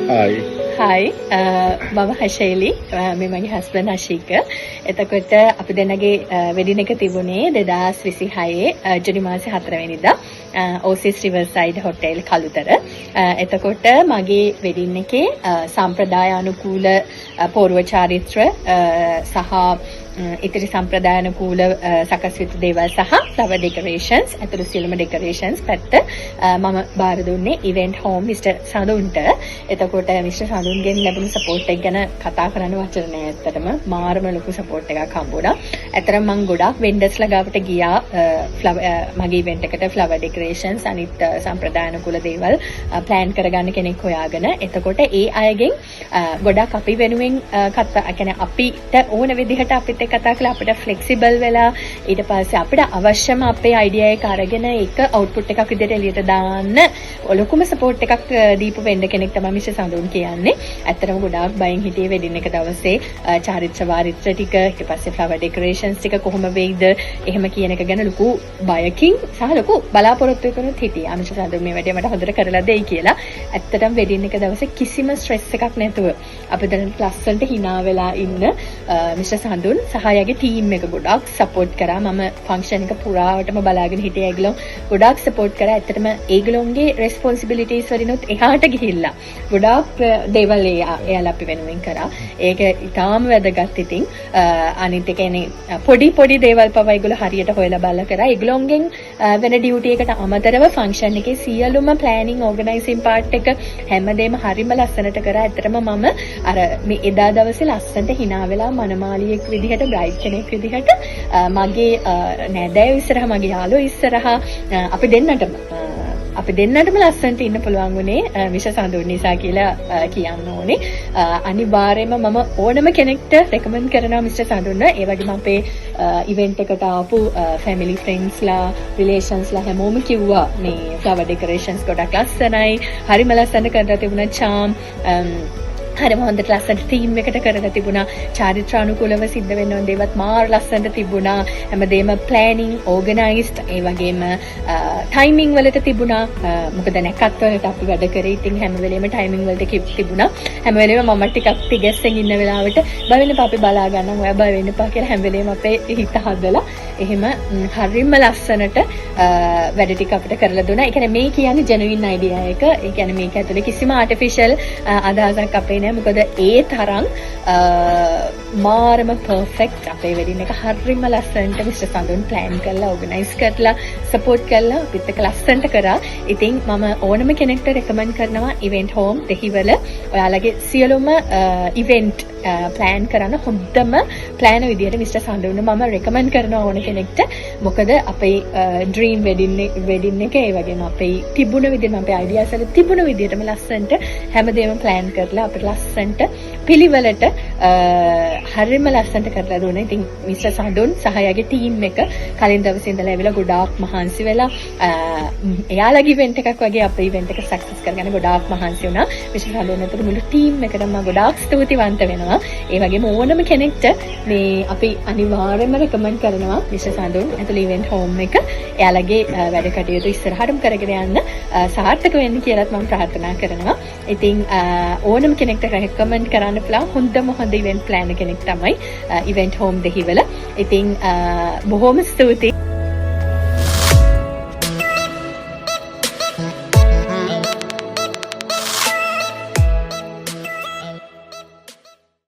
Hi. හයි මම හෂේලි මේ මගේ හස්බන්ඩ් අශීක. එතකොට අපි දෙන්නගේ වෙඩින් එක තිබුණේ 2026 ජුනි මාසේ 4 වෙනිදා ඕසිස් රිවර්සයිඩ් හොටෙල් කළුතර. එතකොට මගේ වෙඩින් එකේ සම්ප්‍රදාය අනුකූල පූර්ව චාරිත්‍ර සහ ඉතිරි සම්ප්‍රදායනුකූල සකස් යුතු දේවල් සහ ෆ්ලවර් ඩෙකරේෂන්ස් ඇතුළු සියලුම ඩෙකරේෂන්ස් පැත්ත මම බාර දුන්නේ ඉවෙන්ට් හෝම් මිස්ටර් සඳුන්ට. එතකොට මිස්ටර් සඳුන්ගෙන් ලැබුණු සපෝට් එක ගැන කතා කරන්න වචන නෑ. ඇත්තටම මාරම ලොකු සපෝට් එකක් හම්බුණා. ඇත්තටම මම ගොඩාක් වෙන්ඩර්ස්ලා ගාවට ගියා මගේ ඉවෙන්ට් එකට ෆ්ලවර් ඩෙකරේෂන්ස් අනිත් සම්ප්‍රදායනුකූල දේවල් ප්ලෑන් කරගන්න කෙනෙක් හොයාගෙන. එතකොට ඒ අයගෙන් ගොඩාක් අපි වෙනුවෙන් කියන්නේ අපිට ඕන විදිහට අපිට කතා කළා අපිට ෆ්ලෙක්සිබල් වෙලා ඊට පස්සේ අපිට අවශ්‍යම අපේ අයිඩියා එක අරගෙන ඒක අවුට්පුට් එකක් විදිහට එළියට දාන්න ලොකුම සපෝට් එකක් දීපු වෙන්න කෙනෙක් තමයි මිස්ටර් සඳුන් කියන්නේ. ඇත්තටම ගොඩාක් බයෙන් හිටියේ වෙඩින් එක දවසේ චාරිත්‍ර වාරිත්‍ර ටික ඊට පස්සේ ෆ්ලවර් ඩෙකරේෂන්ස් ටික කොහොම වෙයිද එහෙම කියන එක ගැන ලොකු බයකින් සහ ලොකු බලාපොරොත්තුවකින් හිටියා. මිස්ටර් සඳුන් මේ වැඩේ මට හොඳට කරලා දෙයි කියලා. ඇත්තටම වෙඩින් එක දවසේ කිසිම ස්ට්‍රෙස් එකක් නැතුව අපි දැන් ලස්සනට hina වෙලා ඉන්න මිස්ටර් සඳුන් සහායගේ ටීම් එක ගොඩාක් සපෝට් කරා. මම ෆන්ක්ෂන් එක පුරාවටම බලාගෙන හිටියේ. ඒගොල්ලෝ ගොඩාක් සපෝට් කරා. ඇත්තටම ඒගොල්ලෝගේ රෙස්පොන්සිබිලිටීස් වලිනුත් එහාට ගිහිල්ලා ගොඩාක් දේවල් එයාලා අපි වෙනුවෙන් කරා. ඒක ඉතාම වැදගත්. ඉතින් අනිත් එක එනේ පොඩි දේවල් පවා ඒගොල්ලෝ හරියට හොයලා බලලා කරා. ඒගොල්ලෝගෙන් වෙන ඩියුටි එකට අමතරව ෆන්ක්ෂන් එකේ සියලුම ප්ලෑනින් ඕගනයිසින් පාර්ට් එක හැමදේම හරිම ලස්සනට කරා. ඇත්තටම මම අර මේ එදා දවසේ ලස්සනට hina වෙලා මනමාලියෙක් විදිහට බ්‍රයිඩ් කෙනෙක් විදිහට මගේ නෑදෑයෝ ඉස්සරහා මගේ යාළුවෝ ඉස්සරහා අපි දෙන්නටම ලස්සනට ඉන්න පුළුවන් වුණේ මිස්ටර් සඳුන් නිසා කියලා කියන්න ඕනේ. අනිවාර්යයෙන්ම මම ඕනම කෙනෙක්ට රෙකමන්ඩ් කරනවා මිස්ටර් සඳුන්ව. ඒ වගේම අපේ ඉවෙන්ට් එකට ආපු ෆැමිලි ෆ්‍රෙන්ඩ්ස්ලා රිලේෂන්ස්ලා හැමෝම කිව්වා මේ ෆ්ලවර් ඩෙකරේෂන්ස් ගොඩක් ලස්සනයි. හරිම ලස්සනට කරලා තිබුණා. චාම් හරිම හොඳට ලස්සනට තීම් එකට කරලා තිබුණා. චාරිත්‍රානුකූලව සිද්ධ වෙන්න ඕන දේවත් මාර ලස්සනට තිබුණා. හැමදේම ප්ලෑනින් ඕගනයිස්ඩ් ඒ වගේම ටයිමින් වලට තිබුණා. මොකද නැකත් වලට අපි වැඩ කරේ. ඉතින් හැම වෙලේම ටයිමින් වලට තිබුණා. හැම වෙලේම මම ටිකක් තිගැස්සෙන් ඉන්න වෙලාවට බය වෙන්න එපා අපි බලා ගන්නම්. ඔයා බය වෙන්න එපා කියලා හැම වෙලේම අපේ හිත හදලා එහෙම හරිම ලස්සනට වැඩ ටික අපිට කරලා දුන්නා. ඒ කියන්නේ මේ කියන්නේ ජෙනුයින් අයිඩියා එක. ඒ කියන්නේ මේක ඇතුලේ කිසිම ආටිෆිෂල් අදහසක් අපේ මොකද ඒ තරම් මාරම පර්ෆෙක්ට් අපේ වෙඩින් එක හරිම ලස්සනට මිස්ටර් සඳුන් ප්ලෑන් කරලා ඕගනයිස් කරලා සපෝට් කරලා අපිත් එක්ක ලස්සනට කරා. ඉතින් මම ඕනම කෙනෙක්ට රෙකමන්ඩ් කරනවා ඉවෙන්ට් හෝම් දෙහිවල ඔයාලගේ සියලුම ඉවෙන්ට් ප්ලෑන් කරන හොඳම ප්ලෑන විදියට මිස්ටර් සඳුන්ව මම රෙකමන්ඩ් කරනවා ඕන කෙනෙක්ට. මොකද අපේ ඩ්‍රීම් වෙඩින් එක ඒ වගේම අපේ තිබුණ විදිහට අපේ අයිඩියාස් වල තිබුණ විදිහටම ලස්සනට හැමදේම ප්ලෑන් කරලා අපිට ලස්සනට පිළිවෙලට හරිම ලස්සනට කරලා දුන්නා. ඉතින් මිස්ටර් සඳුන් සහායගේ ටීම් එක කලින් දවසේ ඉඳලා ඇවිල්ලා ගොඩාක් මහන්සි වෙලා එයාලගේ ඉවෙන්ට් එකක් වගේ අපේ ඉවෙන්ට් එක සක්සස් කරගන්න ගොඩාක් මහන්සි වුණා. මිස්ටර් සඳුන් අතර මුළු ටීම් එකටම මම ගොඩාක් ස්තුතිවන්ත වෙනවා. ඒ වගේම ඕනම කෙනෙක්ට මේ අපි අනිවාර්යයෙන්ම රෙකමන්ඩ් කරනවා මිස්ටර් සඳුන් ඇතුළේ ඉවෙන්ට් හෝම් එක එයාලගේ වැඩ කටයුතු ඉස්සරහටම කරගෙන යන්න සාර්ථක වෙන්න කියලාත් මම ප්‍රාර්ථනා කරනවා. ඉතින් ඕනම කෙනෙක්ට රෙකමන්ඩ් කරන්න පුළුවන් හොඳ ඉවෙන්ට් ප්ලෑනර් කෙනෙක් තමයි ඉවෙන්ට් හෝම් දෙහිවල. ඉතින් බොහොම ස්තුතියි.